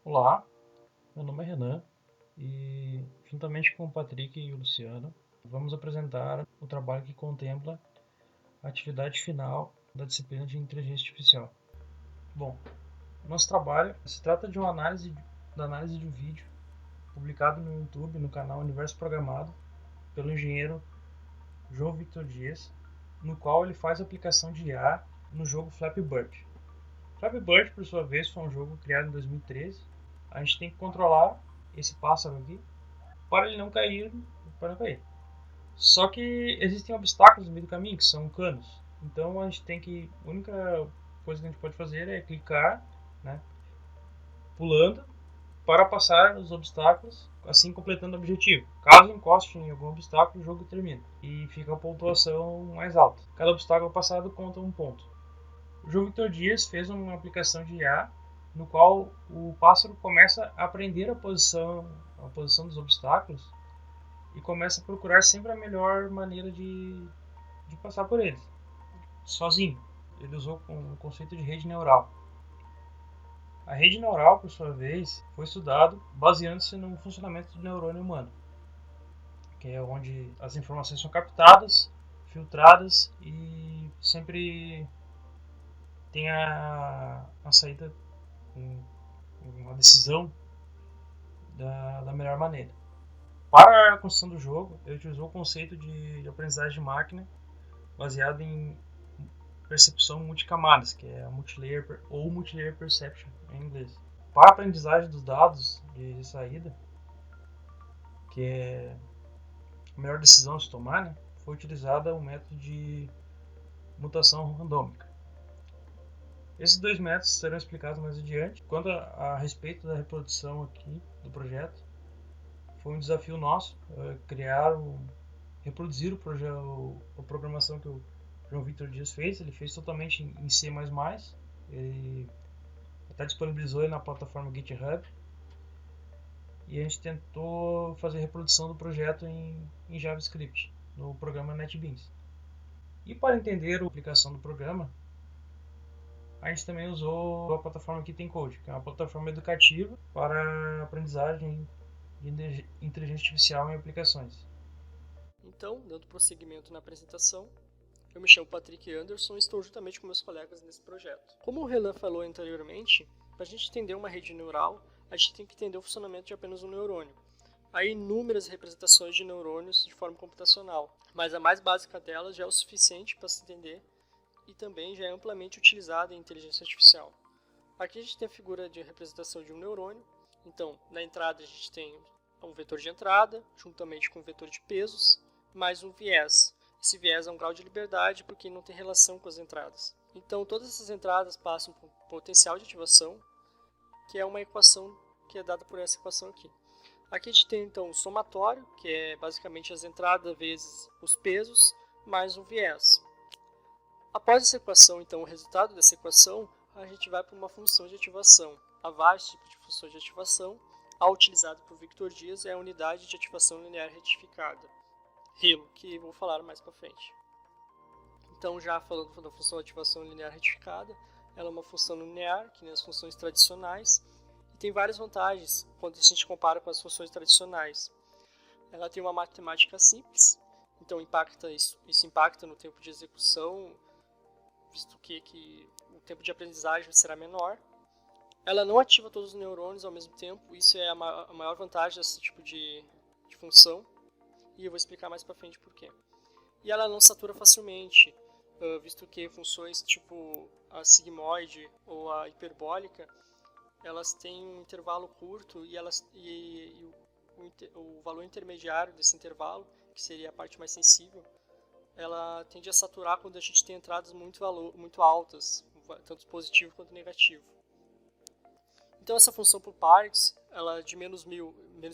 Olá, meu nome é Renan e, juntamente com o Patrick e o Luciano, vamos apresentar o trabalho que contempla a atividade final da disciplina de Inteligência Artificial. Bom, nosso trabalho se trata de uma análise de um vídeo publicado no YouTube, no canal Universo Programado, pelo engenheiro João Victor Dias, no qual ele faz a aplicação de IA no jogo Flappy Bird. Flappy Bird, por sua vez, foi um jogo criado em 2013. A gente tem que controlar esse pássaro aqui para ele não cair, para não cair. Só que existem obstáculos no meio do caminho, que são canos. Então a gente tem que, a única coisa que a gente pode fazer é clicar, né, pulando para passar os obstáculos, assim completando o objetivo. Caso encoste em algum obstáculo, o jogo termina e fica a pontuação mais alta. Cada obstáculo passado conta um ponto. O João Victor Dias fez uma aplicação de IA no qual o pássaro começa a aprender a posição dos obstáculos e começa a procurar sempre a melhor maneira de passar por eles, sozinho. Ele usou o conceito de rede neural. A rede neural, por sua vez, foi estudado baseando-se no funcionamento do neurônio humano, que é onde as informações são captadas, filtradas e sempre tem a saída, uma decisão da melhor maneira. Para a construção do jogo, ele utilizou o conceito de aprendizagem de máquina baseado em percepção multicamadas, que é a multilayer perception em inglês. Para a aprendizagem dos dados de saída, que é a melhor decisão a se tomar, né, foi utilizada o método de mutação randômica. Esses dois métodos serão explicados mais adiante. Quanto a respeito da reprodução aqui do projeto, foi um desafio nosso reproduzir a programação que o João Victor Dias fez. Ele fez totalmente em C++. Ele até disponibilizou ele na plataforma GitHub. E a gente tentou fazer a reprodução do projeto em JavaScript, no programa NetBeans. E para entender a aplicação do programa, a gente também usou a plataforma KittenCode, que é uma plataforma educativa para aprendizagem de inteligência artificial em aplicações. Então, dando prosseguimento na apresentação, eu me chamo Patrick Anderson e estou juntamente com meus colegas nesse projeto. Como o Renan falou anteriormente, para a gente entender uma rede neural, a gente tem que entender o funcionamento de apenas um neurônio. Há inúmeras representações de neurônios de forma computacional, mas a mais básica delas já é o suficiente para se entender e também já é amplamente utilizada em inteligência artificial. Aqui a gente tem a figura de representação de um neurônio. Então, na entrada a gente tem um vetor de entrada, juntamente com um vetor de pesos, mais um viés. Esse viés é um grau de liberdade porque não tem relação com as entradas. Então, todas essas entradas passam por um potencial de ativação, que é uma equação que é dada por essa equação aqui. Aqui a gente tem então o somatório, que é basicamente as entradas vezes os pesos, mais um viés. Após essa equação, então, o resultado dessa equação, a gente vai para uma função de ativação. Há vários tipos de funções de ativação. A utilizada por Victor Dias é a unidade de ativação linear retificada, RILO, que vou falar mais para frente. Então, já falando da função de ativação linear retificada, ela é uma função linear, que nem as funções tradicionais, e tem várias vantagens quando a gente compara com as funções tradicionais. Ela tem uma matemática simples, então isso impacta no tempo de execução, visto que o tempo de aprendizagem será menor. Ela não ativa todos os neurônios ao mesmo tempo, isso é a maior vantagem desse tipo de função, e eu vou explicar mais para frente por quê. E ela não satura facilmente, visto que funções tipo a sigmoide ou a hiperbólica, elas têm um intervalo curto e o valor intermediário desse intervalo, que seria a parte mais sensível, ela tende a saturar quando a gente tem entradas muito altas, tanto positivo quanto negativo. Então essa função por partes, ela de menos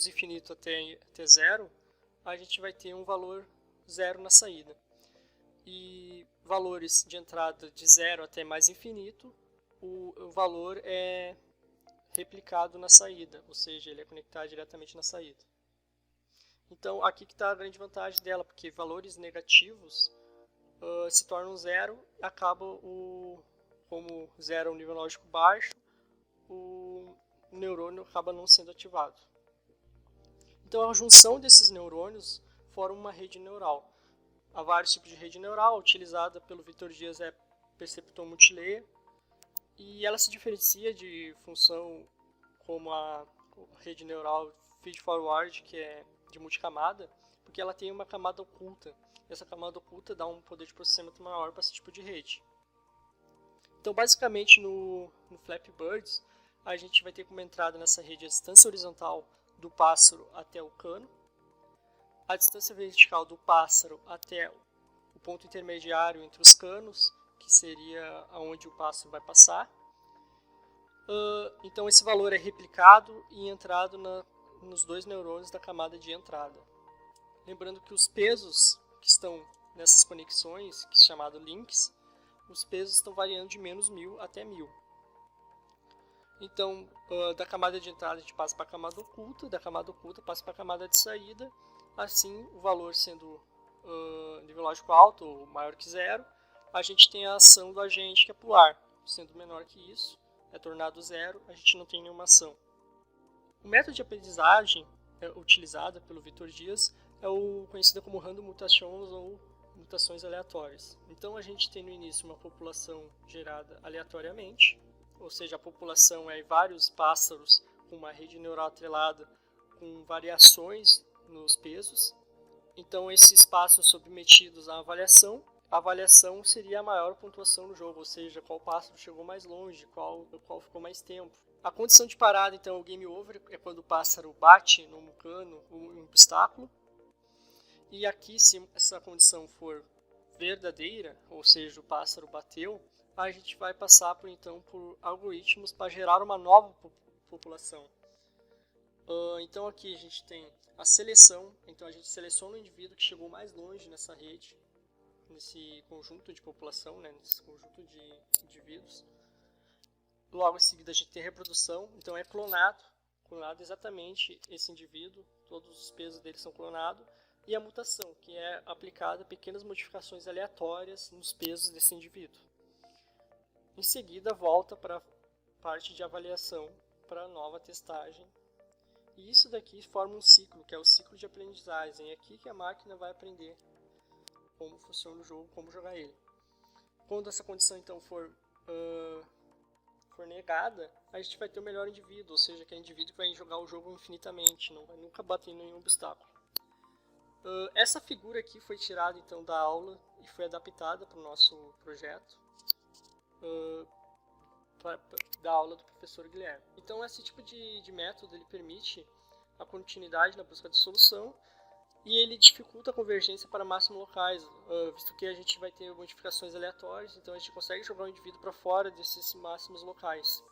infinito até zero, a gente vai ter um valor zero na saída. E valores de entrada de zero até mais infinito, o valor é replicado na saída, ou seja, ele é conectado diretamente na saída. Então aqui que está a grande vantagem dela, porque valores negativos se tornam zero e acaba como zero é um nível lógico baixo, o neurônio acaba não sendo ativado. Então a junção desses neurônios forma uma rede neural. Há vários tipos de rede neural, utilizada pelo Vitor Dias é Perceptron Multilayer, e ela se diferencia de função como a rede neural feed-forward, que é de multicamada, porque ela tem uma camada oculta. Essa camada oculta dá um poder de processamento maior para esse tipo de rede. Então, basicamente, no Flappy Birds, a gente vai ter como entrada nessa rede a distância horizontal do pássaro até o cano, a distância vertical do pássaro até o ponto intermediário entre os canos, que seria onde o pássaro vai passar. Então esse valor é replicado e entrado nos dois neurônios da camada de entrada. Lembrando que os pesos que estão nessas conexões, que é chamado links, os pesos estão variando de menos 1000 até 1000. Então, da camada de entrada a gente passa para a camada oculta, da camada oculta passa para a camada de saída. Assim, o valor sendo nível lógico alto ou maior que zero, a gente tem a ação do agente que é pular. Sendo menor que isso, é tornado zero, a gente não tem nenhuma ação. O método de aprendizagem utilizado pelo Vitor Dias é o conhecido como random mutations ou mutações aleatórias. Então a gente tem no início uma população gerada aleatoriamente, ou seja, a população é vários pássaros com uma rede neural atrelada com variações nos pesos. Então esses pássaros submetidos à avaliação, a avaliação seria a maior pontuação no jogo, ou seja, qual pássaro chegou mais longe, qual ficou mais tempo. A condição de parada, então, o game over, é quando o pássaro bate num cano, um obstáculo. E aqui, se essa condição for verdadeira, ou seja, o pássaro bateu, a gente vai passar por algoritmos para gerar uma nova população. Então aqui a gente tem a seleção, então a gente seleciona o indivíduo que chegou mais longe nessa rede, nesse conjunto de população, né, nesse conjunto de indivíduos. Logo em seguida a gente tem a reprodução, então é clonado exatamente esse indivíduo, todos os pesos dele são clonados, e a mutação, que é aplicada pequenas modificações aleatórias nos pesos desse indivíduo. Em seguida volta para a parte de avaliação, para a nova testagem. E isso daqui forma um ciclo, que é o ciclo de aprendizagem. É aqui que a máquina vai aprender como funciona o jogo, como jogar ele. Quando essa condição então for negada, a gente vai ter o melhor indivíduo, ou seja, aquele indivíduo que vai jogar o jogo infinitamente, não vai nunca bater em nenhum obstáculo. Essa figura aqui foi tirada então da aula e foi adaptada para o nosso projeto, da aula do professor Guilherme. Então esse tipo de método ele permite a continuidade na busca de solução e ele dificulta a convergência para máximos locais, visto que a gente vai ter modificações aleatórias, então a gente consegue jogar o indivíduo para fora desses máximos locais.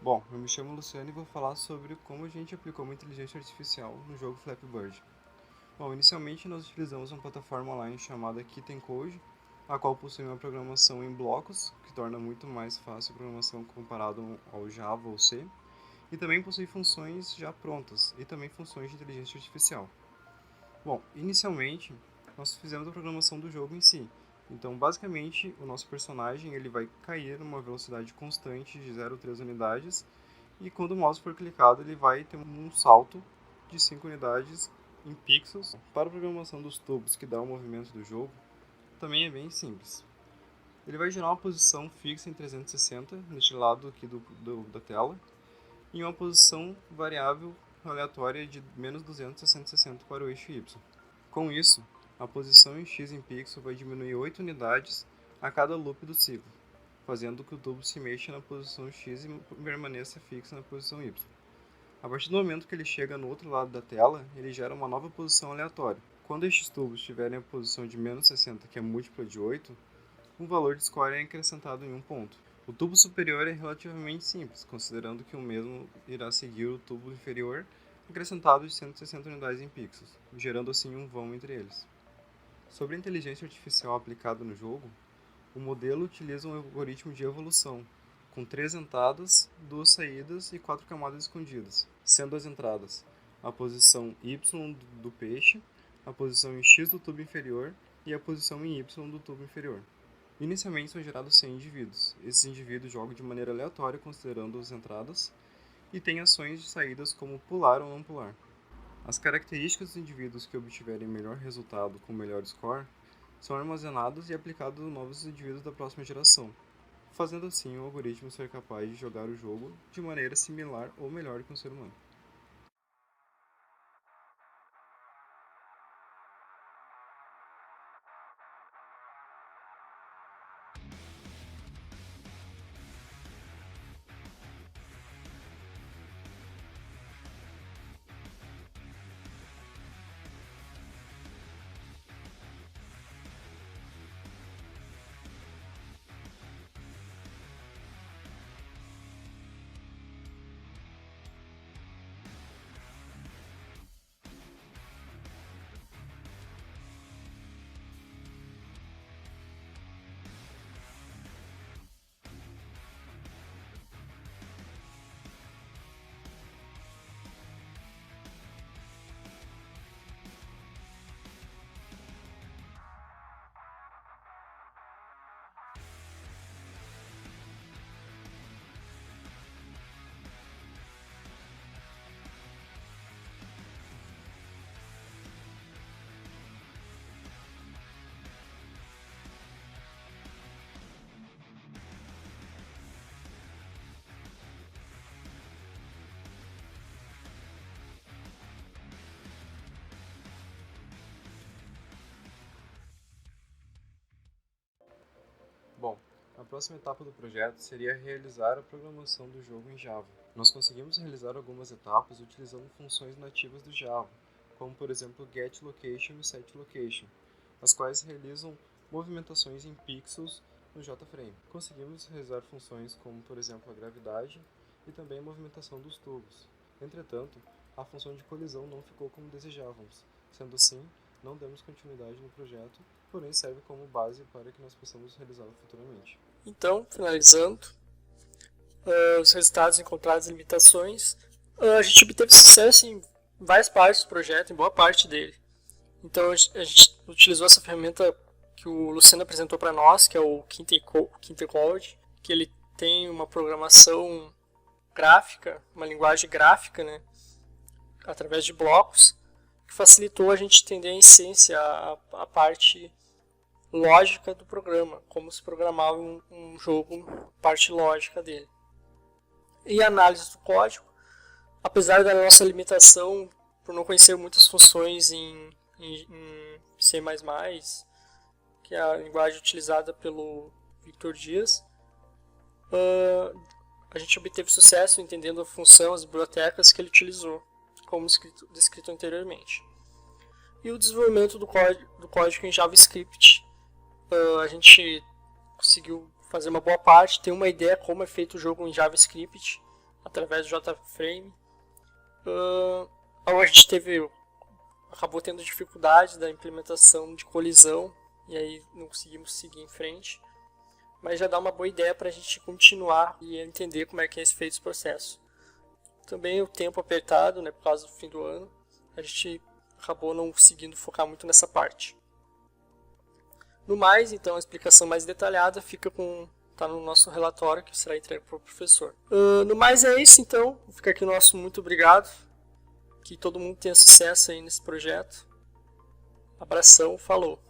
Bom, eu me chamo Luciano e vou falar sobre como a gente aplicou uma inteligência artificial no jogo Flappy Bird. Bom, inicialmente nós utilizamos uma plataforma online chamada KittenCode, a qual possui uma programação em blocos, que torna muito mais fácil a programação comparado ao Java ou C, e também possui funções já prontas, e também funções de inteligência artificial. Bom, inicialmente nós fizemos a programação do jogo em si. Então, basicamente, o nosso personagem ele vai cair numa velocidade constante de 0,3 unidades, e quando o mouse for clicado, ele vai ter um salto de 5 unidades em pixels. Para a programação dos tubos que dá o movimento do jogo, também é bem simples. Ele vai gerar uma posição fixa em 360, neste lado aqui da tela, e uma posição variável aleatória de menos 200 a 160 para o eixo Y. Com isso, a posição em X em pixel vai diminuir 8 unidades a cada loop do ciclo, fazendo que o tubo se mexa na posição X e permaneça fixo na posição Y. A partir do momento que ele chega no outro lado da tela, ele gera uma nova posição aleatória. Quando estes tubos estiverem a posição de menos 60, que é múltipla de 8, um valor de score é acrescentado em um ponto. O tubo superior é relativamente simples, considerando que o mesmo irá seguir o tubo inferior, acrescentado de 160 unidades em pixels, gerando assim um vão entre eles. Sobre a inteligência artificial aplicada no jogo, o modelo utiliza um algoritmo de evolução, com 3 entradas, 2 saídas e 4 camadas escondidas, sendo as entradas a posição Y do peixe, a posição em X do tubo inferior e a posição em Y do tubo inferior. Inicialmente são gerados 100 indivíduos. Esses indivíduos jogam de maneira aleatória considerando as entradas, e tem ações de saídas como pular ou não pular. As características dos indivíduos que obtiverem melhor resultado com melhor score são armazenadas e aplicadas nos novos indivíduos da próxima geração, fazendo assim o algoritmo ser capaz de jogar o jogo de maneira similar ou melhor que um ser humano. Bom, a próxima etapa do projeto seria realizar a programação do jogo em Java. Nós conseguimos realizar algumas etapas utilizando funções nativas do Java, como por exemplo getLocation e setLocation, as quais realizam movimentações em pixels no JFrame. Conseguimos realizar funções como por exemplo a gravidade e também a movimentação dos tubos. Entretanto, a função de colisão não ficou como desejávamos. Sendo assim, não demos continuidade no projeto, porém serve como base para que nós possamos realizá-lo futuramente. Então, finalizando, os resultados encontrados e limitações, a gente obteve sucesso em várias partes do projeto, em boa parte dele. Então, a gente utilizou essa ferramenta que o Luciano apresentou para nós, que é o QuinterCode, que ele tem uma programação gráfica, uma linguagem gráfica, né, através de blocos, que facilitou a gente entender em essência a parte lógica do programa, como se programava um jogo, parte lógica dele. E a análise do código, apesar da nossa limitação por não conhecer muitas funções em C++, que é a linguagem utilizada pelo Victor Dias, a gente obteve sucesso entendendo a função, as bibliotecas que ele utilizou, como descrito anteriormente. E o desenvolvimento do código em JavaScript, a gente conseguiu fazer uma boa parte, ter uma ideia como é feito o jogo em JavaScript, através do JFrame. A gente acabou tendo dificuldade da implementação de colisão, e aí não conseguimos seguir em frente. Mas já dá uma boa ideia para a gente continuar e entender como é que é feito esse processo. Também o tempo apertado, né, por causa do fim do ano, a gente acabou não conseguindo focar muito nessa parte. No mais, então, a explicação mais detalhada tá no nosso relatório, que será entregue para o professor. No mais é isso, então. Fica aqui o nosso muito obrigado. Que todo mundo tenha sucesso aí nesse projeto. Abração, falou!